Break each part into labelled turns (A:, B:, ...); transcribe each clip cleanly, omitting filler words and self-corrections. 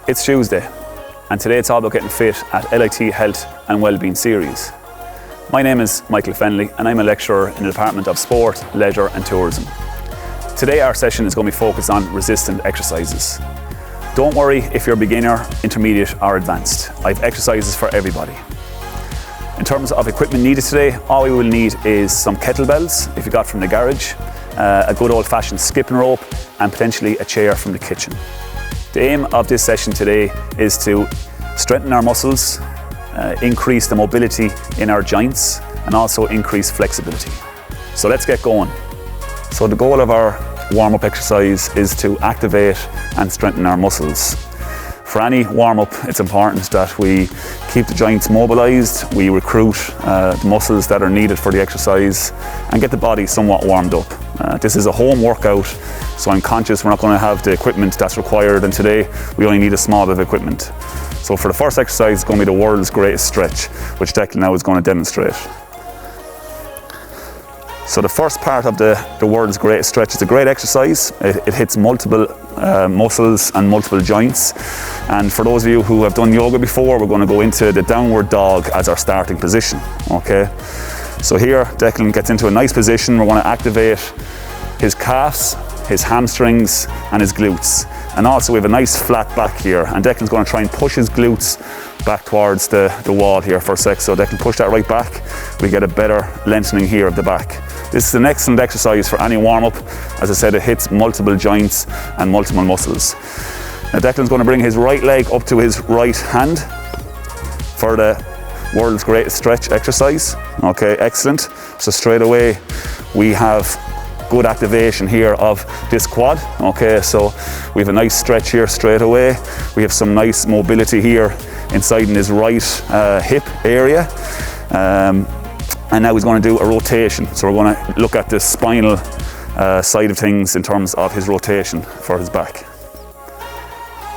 A: It's Tuesday, and today it's all about getting fit at LIT Health and Wellbeing series. My name is Michael Fennelly, and I'm a lecturer in the Department of Sport, Leisure and Tourism. Today our session is going to be focused on resistant exercises. Don't worry if you're a beginner, intermediate or advanced. I've exercises for everybody. In terms of equipment needed today, all we will need is some kettlebells, if you got from the garage, a good old-fashioned skipping rope, and potentially a chair from the kitchen. The aim of this session today is to strengthen our muscles, increase the mobility in our joints, and also increase flexibility. So let's get going. So the goal of our warm-up exercise is to activate and strengthen our muscles. For any warm-up, it's important that we keep the joints mobilized, we recruit the muscles that are needed for the exercise, and get the body somewhat warmed up. This is a home workout, so I'm conscious we're not going to have the equipment that's required, and today we only need a small bit of equipment. So for the first exercise, it's going to be the world's greatest stretch, which Declan now is going to demonstrate. So the first part of the world's greatest stretch is a great exercise. It hits multiple muscles and multiple joints. And for those of you who have done yoga before, we're going to go into the downward dog as our starting position. Okay. So here, Declan gets into a nice position. We're going to activate his calves, his hamstrings, and his glutes. And also we have a nice flat back here. And Declan's going to try and push his glutes back towards the wall here for a sec. So Declan, push that right back. We get a better lengthening here of the back. This is an excellent exercise for any warm-up. As I said, it hits multiple joints and multiple muscles. Now Declan's going to bring his right leg up to his right hand for the world's greatest stretch exercise. Okay, excellent. So straight away we have good activation here of this quad. Okay, so we have a nice stretch here straight away. We have some nice mobility here inside in his right hip area. And now he's going to do a rotation. So we're going to look at the spinal side of things in terms of his rotation for his back.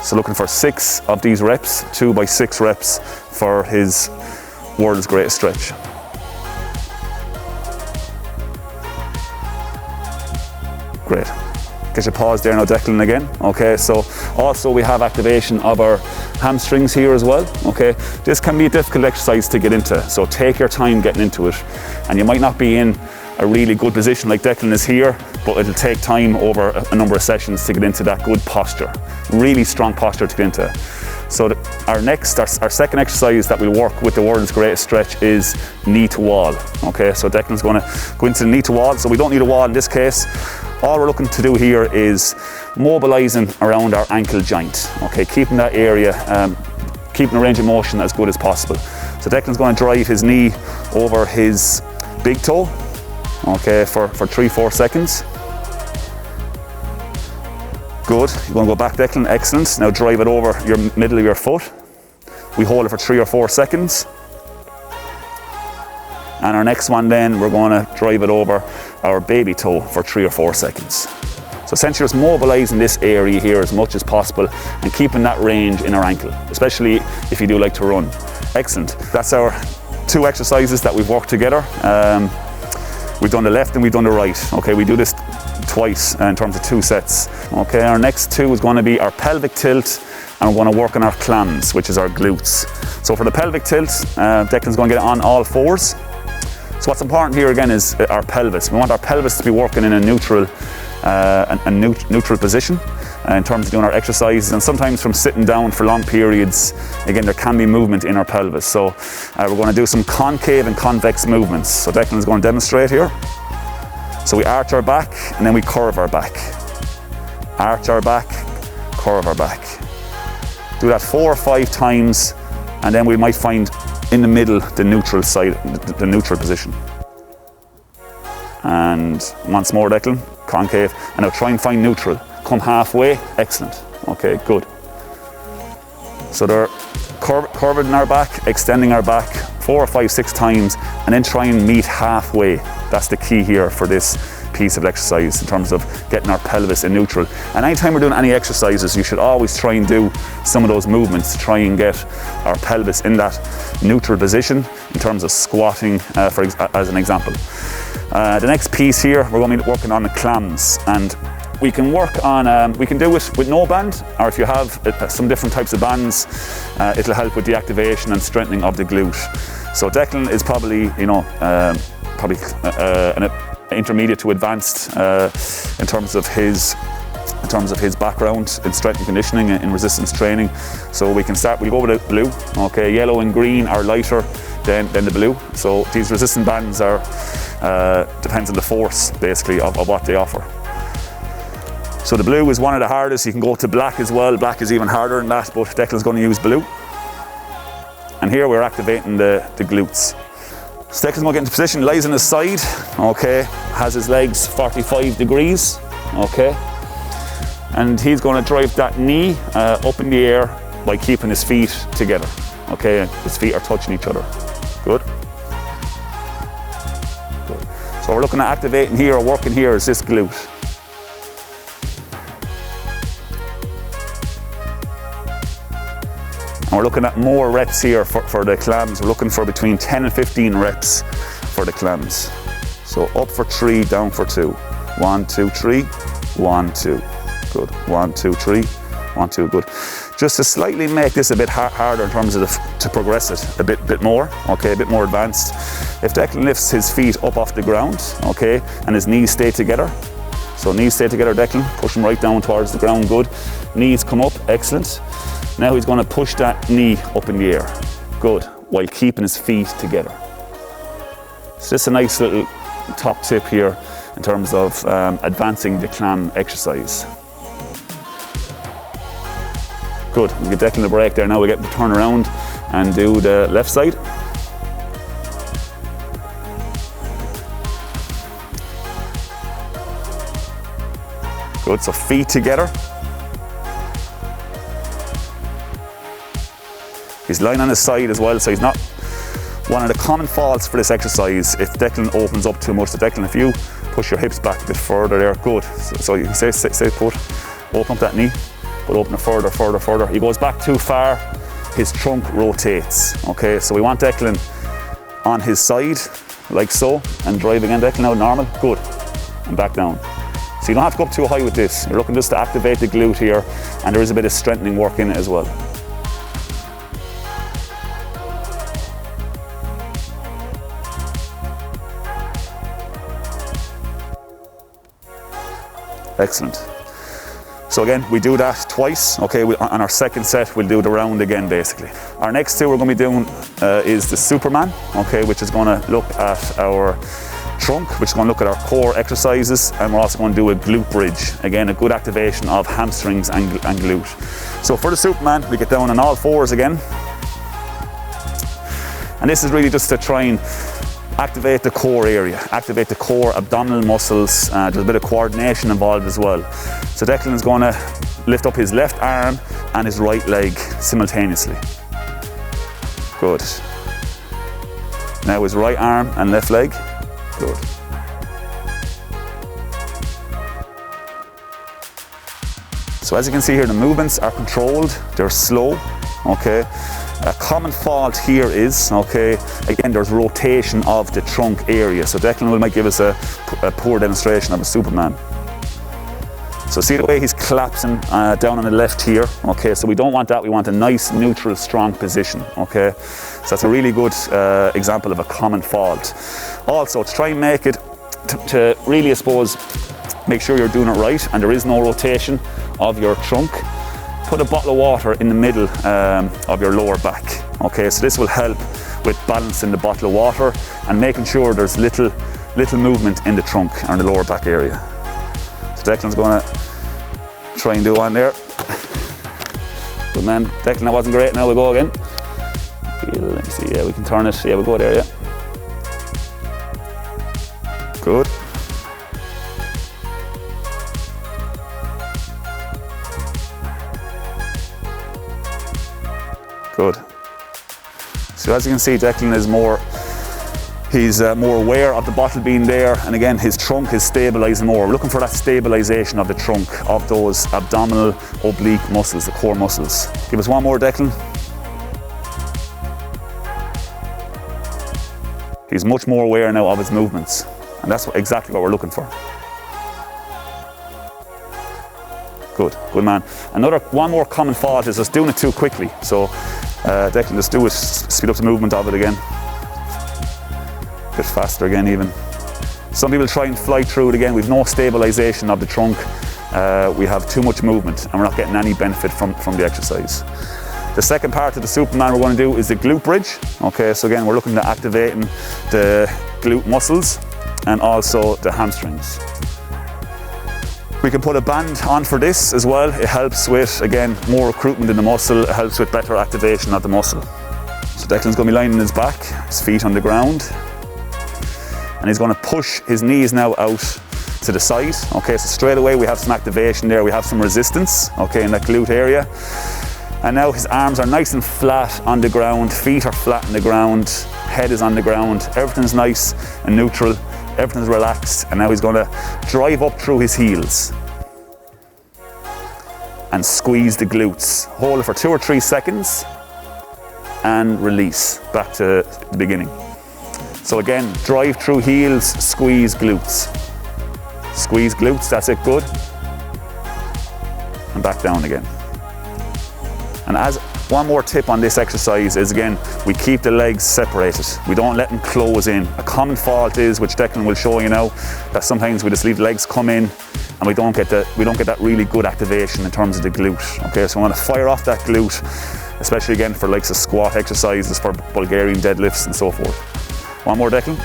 A: So looking for 6 of these reps, 2 by 6 reps for his world's greatest stretch. Great. Get your pause there now, Declan, again. Okay, so also we have activation of our hamstrings here as well. Okay, this can be a difficult exercise to get into, so take your time getting into it. And you might not be in a really good position like Declan is here, but it'll take time over a number of sessions to get into that good posture. Really strong posture to get into. So our second exercise that we work with the world's greatest stretch is knee to wall. Okay, so Declan's going to go into the knee to wall. So we don't need a wall in this case. All we're looking to do here is mobilizing around our ankle joint. Okay, keeping that area, keeping the range of motion as good as possible. So Declan's going to drive his knee over his big toe. Okay, for 3-4 seconds. Good. You're going to go back, Declan. Excellent. Now drive it over your middle of your foot. We hold it for 3 or 4 seconds. And our next one then, we're going to drive it over our baby toe for 3 or 4 seconds. So essentially just mobilizing this area here as much as possible and keeping that range in our ankle, especially if you do like to run. Excellent. That's our 2 exercises that we've worked together. We've done the left and we've done the right. Okay, we do this twice in terms of 2 sets. Okay, our next 2 is going to be our pelvic tilt, and we're going to work on our CLAMS, which is our glutes. So for the pelvic tilt, Declan's going to get on all 4s. So what's important here again is our pelvis. We want our pelvis to be working in a neutral position in terms of doing our exercises, and sometimes from sitting down for long periods, again, there can be movement in our pelvis. So we're going to do some concave and convex movements. So Declan's going to demonstrate here. So we arch our back and then we curve our back. Arch our back, curve our back. Do that 4 or 5 times, and then we might find in the middle the neutral side, the neutral position. And once more, Declan, concave, and now try and find neutral. Come halfway, excellent. Okay, good. So they're curving our back, extending our back 4 or 5, 6 times, and then try and meet halfway. That's the key here for this piece of exercise in terms of getting our pelvis in neutral. And anytime we're doing any exercises, you should always try and do some of those movements to try and get our pelvis in that neutral position in terms of squatting, as an example. The next piece here, we're going to be working on the CLAMS, and we can work on, we can do it with no band, or if you have some different types of bands, it'll help with the activation and strengthening of the glute. So Declan is probably, you know, an intermediate to advanced in terms of his background in strength and conditioning, in resistance training. So we can start, we'll go with the blue, okay, yellow and green are lighter than the blue. So these resistant bands are, depends on the force basically of what they offer. So the blue is one of the hardest. You can go to black as well. Black is even harder than that, but Declan's going to use blue. And here we're activating the glutes. So Declan's going to get into position, lies on his side, okay, has his legs 45 degrees, okay. And he's going to drive that knee up in the air by keeping his feet together, okay. His feet are touching each other. Good. Good. So we're looking at activating here or working here is this glute. And we're looking at more reps here for the clams. We're looking for between 10 and 15 reps for the clams. So up for 3, down for 2. 1, 2, 3, 1, 2. Good. 1, 2, 3, 1, 2. Good. Just to slightly make this a bit harder in terms of to progress it a bit more, okay, a bit more advanced. If Declan lifts his feet up off the ground, okay, and his knees stay together. So knees stay together, Declan. Push them right down towards the ground. Good. Knees come up. Excellent. Now he's going to push that knee up in the air. Good. While keeping his feet together. So this is a nice little top tip here in terms of advancing the clam exercise. Good. We get Declan a break there. Now we get to turn around and do the left side. Good. So feet together. He's lying on his side as well, so he's not. One of the common faults for this exercise, if Declan opens up too much, so Declan, if you push your hips back a bit further there, good. So you can stay put, open up that knee, but open it further. He goes back too far, his trunk rotates, okay? So we want Declan on his side, like so, and drive again, Declan, now normal, good, and back down. So you don't have to go up too high with this. You're looking just to activate the glute here, and there is a bit of strengthening work in it as well. Excellent. So again, we do that twice, okay, on our second set we'll do the round again basically. Our next two we're going to be doing is the Superman, okay, which is going to look at our trunk, which is going to look at our core exercises, and we're also going to do a glute bridge. Again, a good activation of hamstrings and glute. So for the Superman, we get down on all fours again. And this is really just to try and activate the core area, activate the core abdominal muscles. There's a bit of coordination involved as well. So Declan is going to lift up his left arm and his right leg simultaneously. Good. Now his right arm and left leg. Good. So as you can see here, the movements are controlled, they're slow, okay. A common fault here is, okay, again, there's rotation of the trunk area. So Declan might give us a poor demonstration of a Superman. So see the way he's collapsing down on the left here, okay, so we don't want that, we want a nice, neutral, strong position, okay. So that's a really good example of a common fault. Also, to try and make it, to really, I suppose, make sure you're doing it right and there is no rotation of your trunk, put a bottle of water in the middle of your lower back. Okay, so this will help with balancing the bottle of water and making sure there's little movement in the trunk or in the lower back area. So Declan's going to try and do one there. Good man, Declan, that wasn't great. Now we'll go again. Let me see, yeah, we can turn it. Yeah, we'll go there, yeah. Good. Good. So as you can see, Declan is he's more aware of the bottle being there, and again his trunk is stabilising more. We're looking for that stabilisation of the trunk, of those abdominal oblique muscles, the core muscles. Give us one more, Declan. He's much more aware now of his movements, and that's exactly what we're looking for. Good man. One more common fault is just doing it too quickly. So Declan, just do it, speed up the movement of it again. A bit faster again even. Some people try and fly through it again. We've no stabilization of the trunk. We have too much movement and we're not getting any benefit from the exercise. The second part of the Superman we're going to do is the glute bridge. Okay, so again, we're looking at activating the glute muscles and also the hamstrings. We can put a band on for this as well. It helps with, again, more recruitment in the muscle. It helps with better activation of the muscle. So Declan's going to be lying on his back, his feet on the ground. And he's going to push his knees now out to the side. Okay, so straight away we have some activation there. We have some resistance, okay, in that glute area. And now his arms are nice and flat on the ground, feet are flat on the ground, head is on the ground, everything's nice and neutral, everything's relaxed, and now he's going to drive up through his heels and squeeze the glutes. Hold it for 2 or 3 seconds and release back to the beginning. So again, drive through heels, squeeze glutes. Squeeze glutes, that's it, good. And back down again. And as one more tip on this exercise is, again, we keep the legs separated. We don't let them close in. A common fault is, which Declan will show you now, that sometimes we just leave the legs come in and we don't get that really good activation in terms of the glute. Okay, so we want to fire off that glute, especially again for like squat exercises, for Bulgarian deadlifts and so forth. One more, Declan.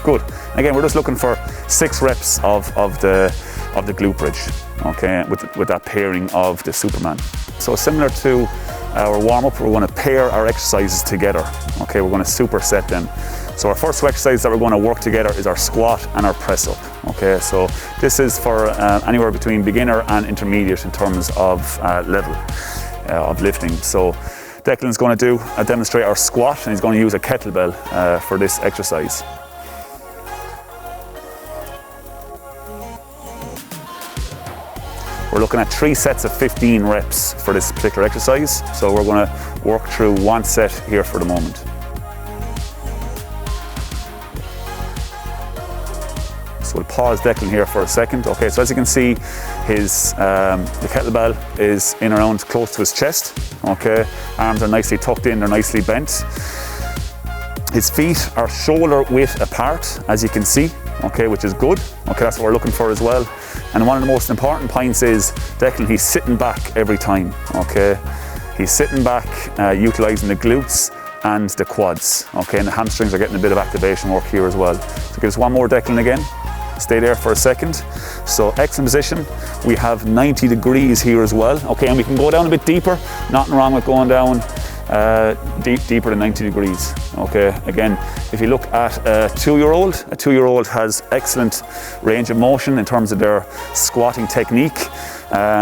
A: Good. Again, we're just looking for 6 reps of the glute bridge, okay, with that pairing of the Superman. So similar to our warm-up, we're going to pair our exercises together. Okay, we're going to superset them. So our first exercise that we're going to work together is our squat and our press up. Okay, so this is for anywhere between beginner and intermediate in terms of level of lifting. So Declan's going to demonstrate our squat, and he's going to use a kettlebell for this exercise. We're looking at 3 sets of 15 reps for this particular exercise. So we're going to work through 1 set here for the moment. So we'll pause Declan here for a second. Okay, so as you can see, the kettlebell is in around close to his chest. Okay, arms are nicely tucked in, they're nicely bent. His feet are shoulder width apart, as you can see. Okay, which is good. Okay, that's what we're looking for as well. And one of the most important points is Declan, he's sitting back every time. Okay, he's sitting back, utilizing the glutes and the quads. Okay, and the hamstrings are getting a bit of activation work here as well. So give us one more, Declan, again. Stay there for a second. So excellent position. We have 90 degrees here as well. Okay, and we can go down a bit deeper. Nothing wrong with going down deeper than 90 degrees. Okay, again, if you look at a 2-year-old has excellent range of motion in terms of their squatting technique.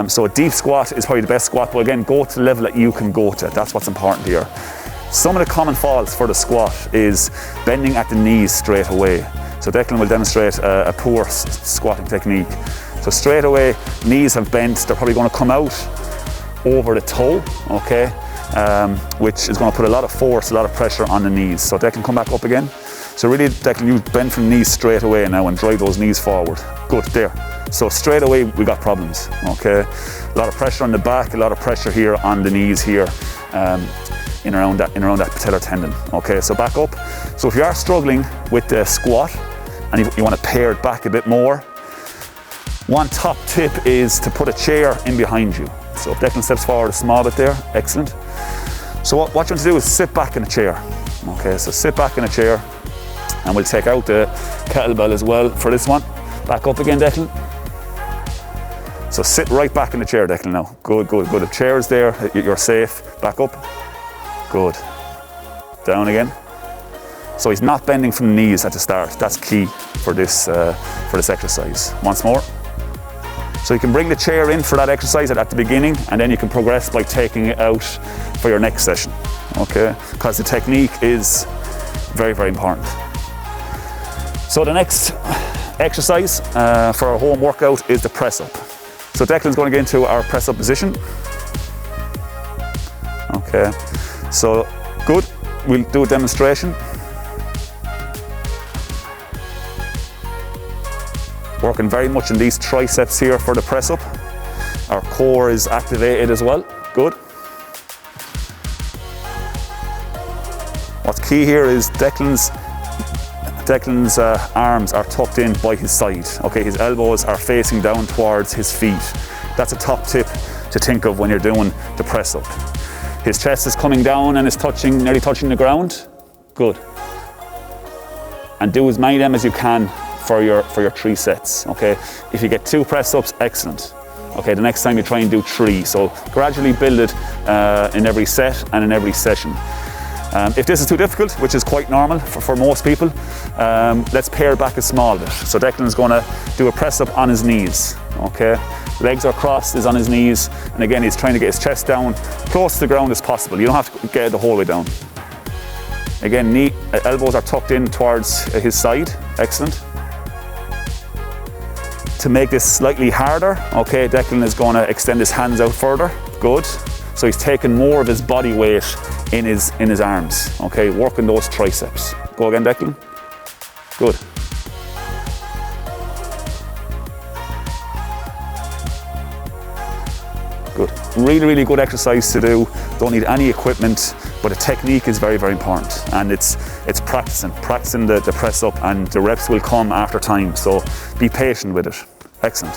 A: So a deep squat is probably the best squat, but again, go to the level that you can go to. That's what's important here. Some of the common faults for the squat is bending at the knees straight away. So Declan will demonstrate a poor squatting technique. So straight away, knees have bent, they're probably going to come out over the toe, okay? Which is going to put a lot of force, a lot of pressure on the knees. So Declan, come back up again. So really, Declan, you bend from the knees straight away now and drive those knees forward. Good, there. So straight away, we got problems, okay? A lot of pressure on the back, a lot of pressure here on the knees here, in around that patellar tendon. Okay, so back up. So if you are struggling with the squat and you want to pair it back a bit more, one top tip is to put a chair in behind you. So if Declan steps forward a small bit there, excellent. So what you want to do is sit back in a chair. Okay, so sit back in a chair, and we'll take out the kettlebell as well for this one. Back up again, Declan. So sit right back in the chair, Declan, now. Good, good, good. The chair is there, you're safe. Back up. Good. Down again. So he's not bending from the knees at the start. That's key for this exercise. Once more. So you can bring the chair in for that exercise at the beginning, and then you can progress by taking it out for your next session. Okay? Because the technique is very, very important. So the next exercise for our home workout is the press up. So Declan's going to get into our press up position. Okay. So good. We'll do a demonstration. Working very much in these triceps here for the press up. Our core is activated as well. Good. What's key here is Declan's arms are tucked in by his side. Okay, his elbows are facing down towards his feet. That's a top tip to think of when you're doing the press up. His chest is coming down and is nearly touching the ground. Good. And do as many of them as you can for your 3 sets. Okay, if you get 2 press ups, excellent. Okay, the next time you try and do 3. So gradually build it in every set and in every session. If this is too difficult, which is quite normal for most people, let's pare back a small bit. So Declan's going to do a press up on his knees. Okay, legs are crossed, is on his knees, and again he's trying to get his chest down close to the ground as possible. You don't have to get it the whole way down. Again, elbows are tucked in towards his side. Excellent. To make this slightly harder, okay, Declan is going to extend his hands out further. Good. So he's taking more of his body weight in his arms. Okay, working those triceps. Go again, Declan. Good. Good. Really, really good exercise to do. Don't need any equipment, but the technique is very, very important. And it's practicing the press up, and the reps will come after time. So be patient with it. Excellent.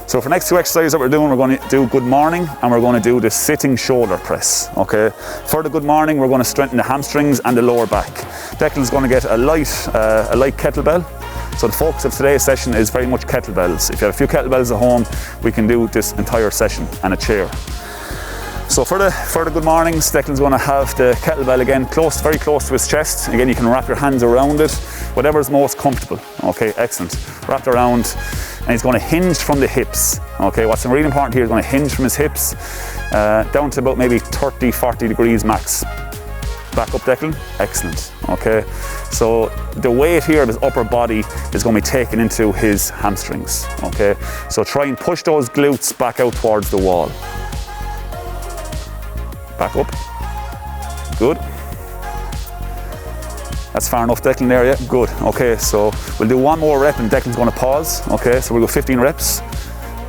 A: So for the next 2 exercises that we're doing, we're going to do good morning and we're going to do the sitting shoulder press. Okay. For the good morning, we're going to strengthen the hamstrings and the lower back. Declan's going to get a light kettlebell. So the focus of today's session is very much kettlebells. If you have a few kettlebells at home, we can do this entire session, and a chair. So for the good mornings, Declan's going to have the kettlebell again very close to his chest. Again, you can wrap your hands around it, whatever is most comfortable. Okay, excellent. Wrapped around, and he's going to hinge from the hips. Okay, what's really important here is going to hinge from his hips down to about maybe 30-40 degrees max. Back up, Declan. Excellent. Okay, so the weight here of his upper body is going to be taken into his hamstrings. Okay, so try and push those glutes back out towards the wall. Back up. Good. That's far enough, Declan, there, yeah? Good. Okay, so we'll do 1 more rep and Declan's going to pause. Okay, so we'll go 15 reps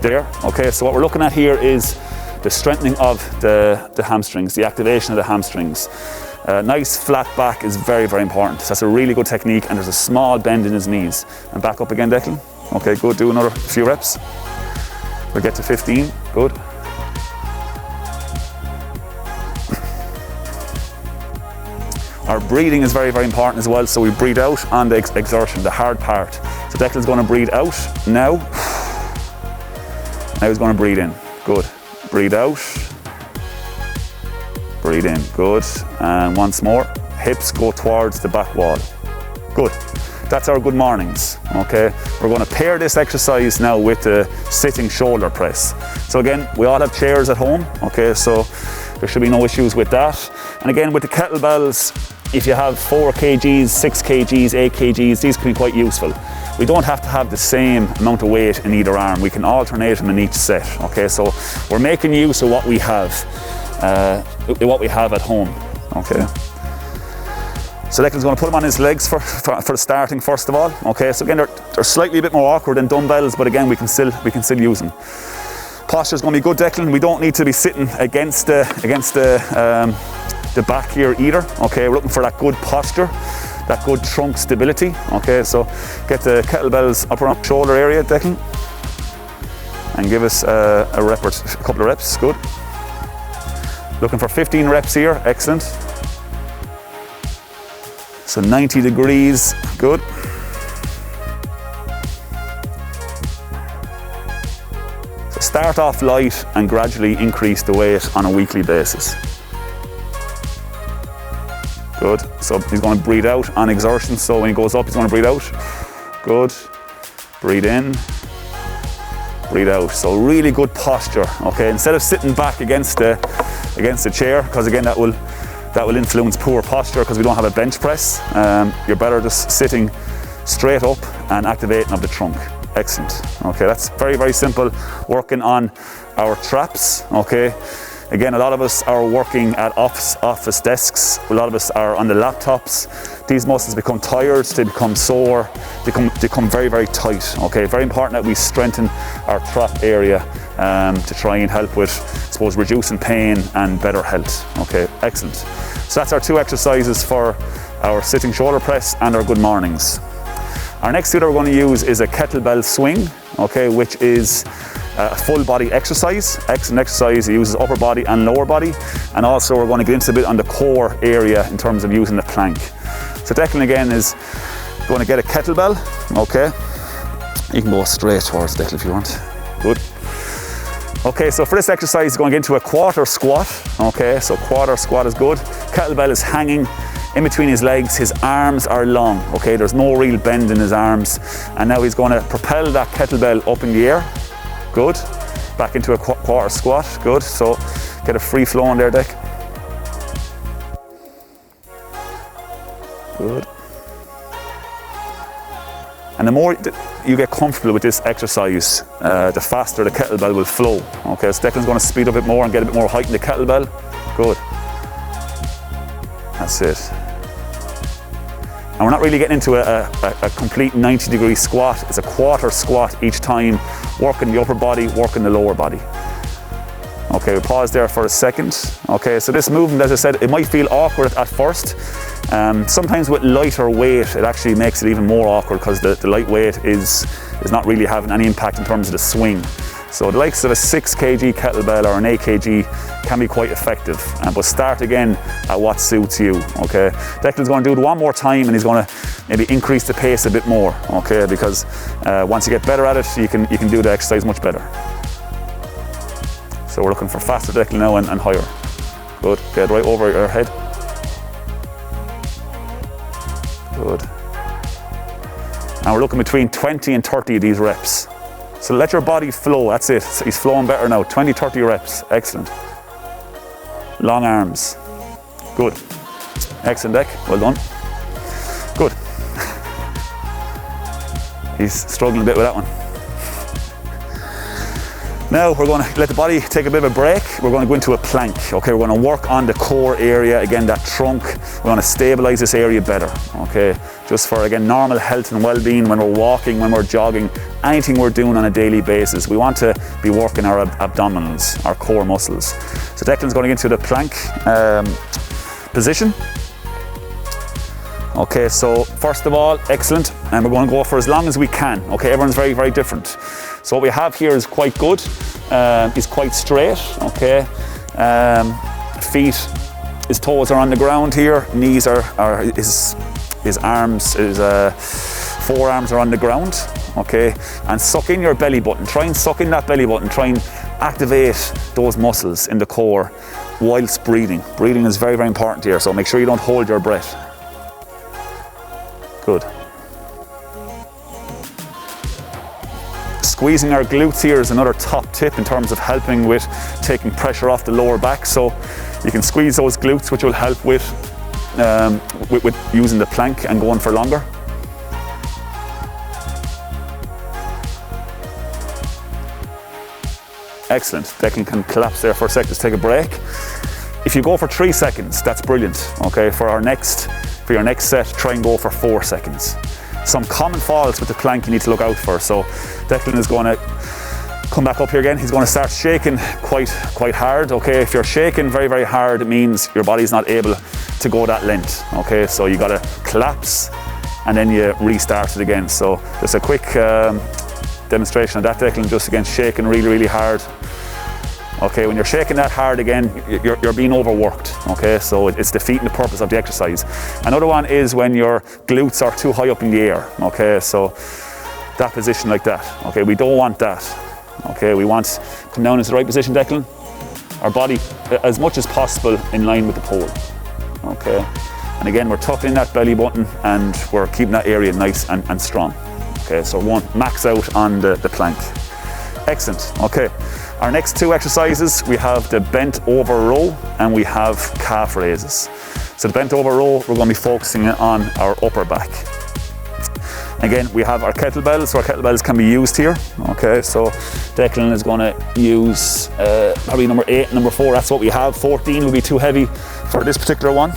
A: there. Okay, so what we're looking at here is the strengthening of the hamstrings, the activation of the hamstrings. Nice flat back is very, very important. That's a really good technique, and there's a small bend in his knees. And back up again, Declan. Okay, good. Do another few reps. We'll get to 15. Good. Our breathing is very, very important as well. So we breathe out on the exertion, the hard part. So Declan's going to breathe out now. Now he's going to breathe in. Good. Breathe out. Breathe in. Good. And once more. Hips go towards the back wall. Good. That's our good mornings. Okay. We're going to pair this exercise now with the sitting shoulder press. So again, we all have chairs at home. Okay. So there should be no issues with that. And again, with the kettlebells, if you have 4 kgs, 6 kgs, 8 kgs, these can be quite useful. We don't have to have the same amount of weight in either arm. We can alternate them in each set. Okay, so we're making use of what we have at home. Okay. So Declan's going to put them on his legs for the starting first of all. Okay, so again, they're slightly a bit more awkward than dumbbells, but again, we can still use them. Posture's going to be good, Declan. We don't need to be sitting against the back here either. Okay, we're looking for that good posture, that good trunk stability. Okay, so get the kettlebells up around the shoulder area, Declan, and give us a couple of reps. Good. Looking for 15 reps here. Excellent. So 90 degrees. Good. So start off light and gradually increase the weight on a weekly basis. Good. So he's going to breathe out on exertion. So when he goes up, he's going to breathe out. Good. Breathe in. Breathe out. So really good posture. Okay. Instead of sitting back against the chair, because again that will influence poor posture because we don't have a bench press. You're better just sitting straight up and activating of the trunk. Excellent. Okay. That's very, very simple. Working on our traps. Okay. Again, a lot of us are working at office desks. A lot of us are on the laptops. These muscles become tired, they become sore, they become very, very tight. Okay, very important that we strengthen our trap area to try and help with, I suppose, reducing pain and better health. Okay, excellent. So that's our 2 exercises for our sitting shoulder press and our good mornings. Our next 2 that we're going to use is a kettlebell swing, okay, which is a full body exercise. Excellent exercise. It uses upper body and lower body, and also we're going to get into a bit on the core area in terms of using the plank. So Declan again is going to get a kettlebell, okay. You can go straight towards Declan if you want. Good. Okay, so for this exercise, going to get into a quarter squat. Okay, so quarter squat is good. Kettlebell is hanging in between his legs. His arms are long. Okay, there's no real bend in his arms. And now he's going to propel that kettlebell up in the air. Good. Back into a quarter squat. Good. So get a free flow on there, Deck. Good. And the more you get comfortable with this exercise, the faster the kettlebell will flow. Okay, so Declan's going to speed up a bit more and get a bit more height in the kettlebell. Good. That's it. And we're not really getting into a complete 90-degree squat. It's a quarter squat each time, working the upper body, working the lower body. Okay, we pause there for a second. Okay, so this movement, as I said, it might feel awkward at first. Sometimes with lighter weight, it actually makes it even more awkward because the light weight is not really having any impact in terms of the swing. So the likes of a 6 kg kettlebell or an 8 kg can be quite effective. But start again at what suits you, okay? Declan's going to do it one more time and he's going to maybe increase the pace a bit more, okay? Because once you get better at it, you can do the exercise much better. So we're looking for faster Declan now and higher. Good, get right over your head. Good. And we're looking between 20 and 30 of these reps. So let your body flow, that's it. So he's flowing better now, 20, 30 reps, excellent. Long arms, good. Excellent, Deck, well done. Good. He's struggling a bit with that one. Now we're going to let the body take a bit of a break. We're going to go into a plank. Okay, we're going to work on the core area, again, that trunk. We're going to stabilize this area better, okay? Just for, again, normal health and well-being when we're walking, when we're jogging, anything we're doing on a daily basis. We want to be working our abdominals, our core muscles. So Declan's going to get into the plank position. Okay, so first of all, excellent. And we're going to go for as long as we can. Okay, everyone's very, very different. So what we have here is quite good. He's quite straight, okay. Feet, his toes are on the ground here. Knees are his arms, his forearms are on the ground, okay. And suck in your belly button. Try and suck in that belly button. Try and activate those muscles in the core whilst breathing. Breathing is very, very important here. So make sure you don't hold your breath. Good. Squeezing our glutes here is another top tip in terms of helping with taking pressure off the lower back. So you can squeeze those glutes, which will help with using the plank and going for longer. Excellent. Declan can collapse there for a sec, just take a break. If you go for 3 seconds, that's brilliant. Okay, for your next set, try and go for 4 seconds. Some common faults with the plank you need to look out for. So Declan is going to come back up here again. He's going to start shaking quite hard. Okay, if you're shaking very, very hard, it means your body's not able to go that length. Okay, so you got to collapse and then you restart it again. So just a quick demonstration of that, Declan. Just again, shaking really, really hard. Okay, when you're shaking that hard again, you're being overworked, okay? So it's defeating the purpose of the exercise. Another one is when your glutes are too high up in the air, okay? So that position like that, okay? We don't want that, okay? We want to come down into the right position, Declan. Our body, as much as possible, in line with the pole, okay? And again, we're tucking in that belly button and we're keeping that area nice and strong, okay? So we won't max out on the plank. Excellent, okay. Our next 2 exercises, we have the bent over row and we have calf raises. So the bent over row, we're going to be focusing on our upper back. Again, we have our kettlebells, so our kettlebells can be used here. Okay, so Declan is going to use probably number 8 and number 4, that's what we have. 14 will be too heavy for this particular one.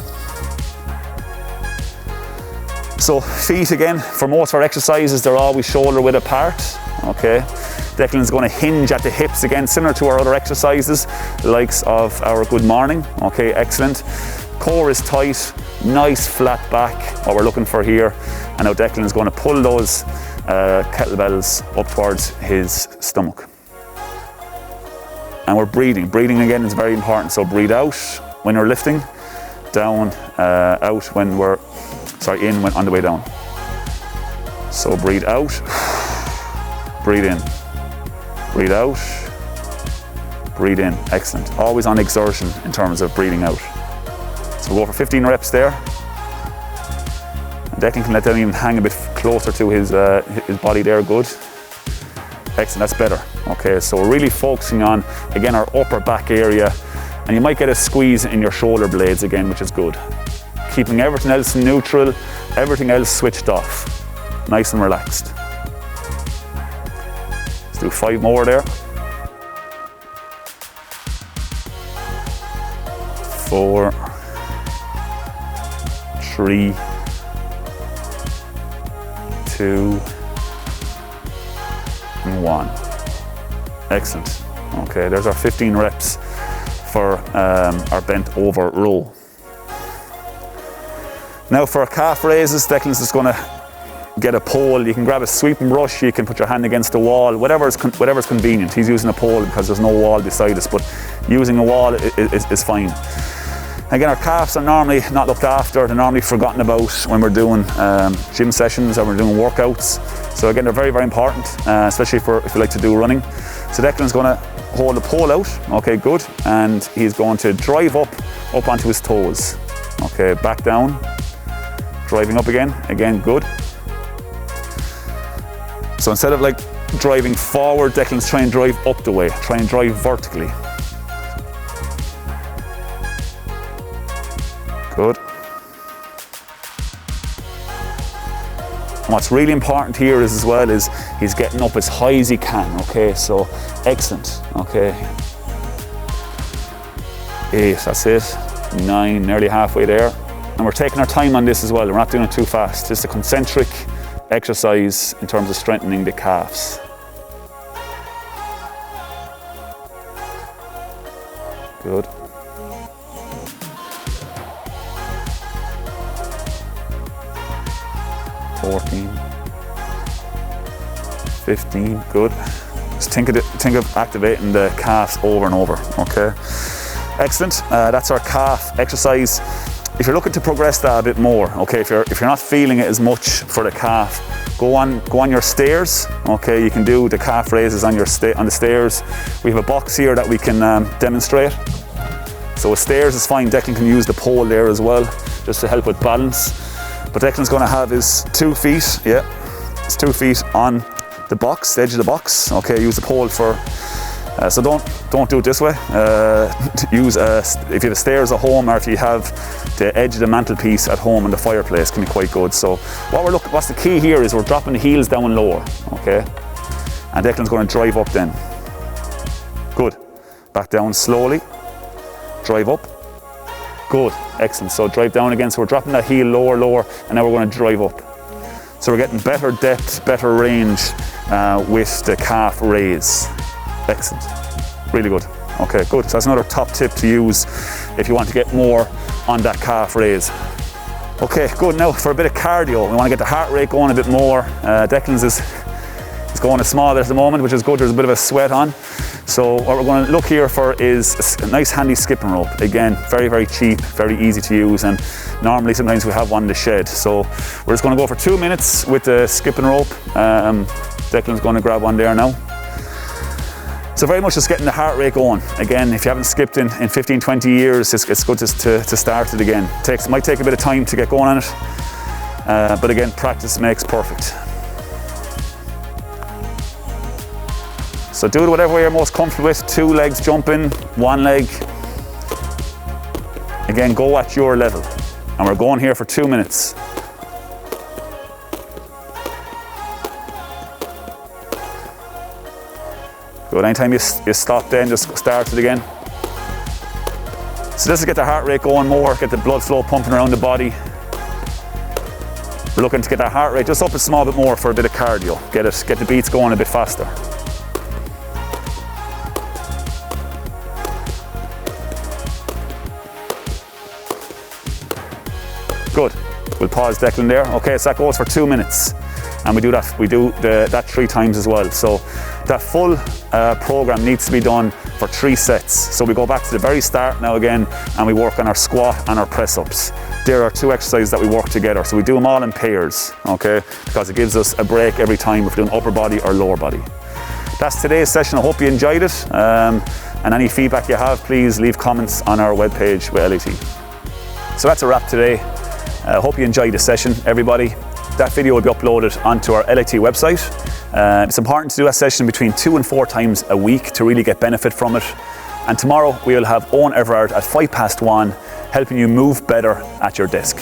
A: So feet again, for most of our exercises, they're always shoulder width apart. okay? Declan's going to hinge at the hips again, similar to our other exercises, the likes of our good morning, okay, excellent. Core is tight, nice flat back, what we're looking for here. And now Declan's going to pull those kettlebells up towards his stomach. And we're breathing. Breathing again is very important. So breathe out when you're lifting, down, out when we're, sorry, in when on the way down. So breathe out, breathe in, breathe out, breathe in. Excellent. Always on exertion in terms of breathing out. So we'll go for 15 reps there. And Declan can let them even hang a bit closer to his body there, good. Excellent, that's better. Okay, so we're really focusing on, again, our upper back area, and you might get a squeeze in your shoulder blades again, which is good. Keeping everything else neutral, everything else switched off. Nice and relaxed. Let's do 5 more there. 4, 3, 2, and 1. Excellent. Okay, there's our 15 reps for our bent over row. Now for our calf raises, Declan's just going to get a pole. You can grab a sweeping brush, you can put your hand against the wall, whatever's convenient. He's using a pole because there's no wall beside us, but using a wall is fine. Again, our calves are normally not looked after, they're normally forgotten about when we're doing gym sessions or we're doing workouts. So again, they're very, very important, especially if you like to do running. So Declan's going to hold the pole out, okay, good, and he's going to drive up onto his toes. Okay, back down, driving up again, good. So instead of like driving forward, Declan's trying to drive up the way, try and drive vertically. Good. And what's really important here is as well is he's getting up as high as he can, okay, so excellent, okay. 8, that's it, 9, nearly halfway there. And we're taking our time on this as well, we're not doing it too fast, just a concentric exercise in terms of strengthening the calves. Good. $14, $15, good. Just think of activating the calves over and over, okay? Excellent, that's our calf exercise. If you're looking to progress that a bit more, okay, if you're not feeling it as much for the calf, go on your stairs, okay, you can do the calf raises on the stairs. We have a box here that we can demonstrate. So with stairs is fine, Declan can use the pole there as well, just to help with balance. But Declan's going to have his 2 feet, his 2 feet on the box, the edge of the box. Okay, use the pole for, so don't do it this way. Use, if you have stairs at home or if you have the edge of the mantelpiece at home and the fireplace can be quite good. So what's the key here is we're dropping the heels down lower, okay? And Declan's going to drive up then. Good. Back down slowly, drive up. Good, excellent. So drive down again. So we're dropping that heel lower, and now we're going to drive up. So we're getting better depth, better range with the calf raise. Excellent, really good. Okay, good. So that's another top tip to use if you want to get more on that calf raise. Okay, good. Now for a bit of cardio, we want to get the heart rate going a bit more. Declan's is going a small bit at the moment, which is good. There's a bit of a sweat on. So what we're going to look here for is a nice handy skipping rope. Again, very, very cheap, very easy to use, and normally sometimes we have one in the shed. So we're just going to go for 2 minutes with the skipping rope. Declan's going to grab one there now. So very much just getting the heart rate going. Again, if you haven't skipped in 15, 20 years, it's good just to start it again. It might take a bit of time to get going on it, but again, practice makes perfect. So do it whatever way you're most comfortable with. 2 legs jumping, 1 leg. Again, go at your level. And we're going here for 2 minutes. Good, anytime you stop then, just start it again. So this will get the heart rate going more, get the blood flow pumping around the body. We're looking to get that heart rate just up a small bit more for a bit of cardio. Get the beats going a bit faster. Good. We'll pause Declan there. Okay, so that goes for 2 minutes. And we do that 3 times as well. So that full program needs to be done for 3 sets. So we go back to the very start now again, and we work on our squat and our press ups. There are 2 exercises that we work together. So we do them all in pairs, okay? Because it gives us a break every time if we're doing upper body or lower body. That's today's session. I hope you enjoyed it. And any feedback you have, please leave comments on our webpage with LET. So that's a wrap today. I hope you enjoyed the session, everybody. That video will be uploaded onto our LET website. It's important to do a session between 2 and 4 times a week to really get benefit from it. And tomorrow we'll have Owen Everard at 1:05 helping you move better at your desk.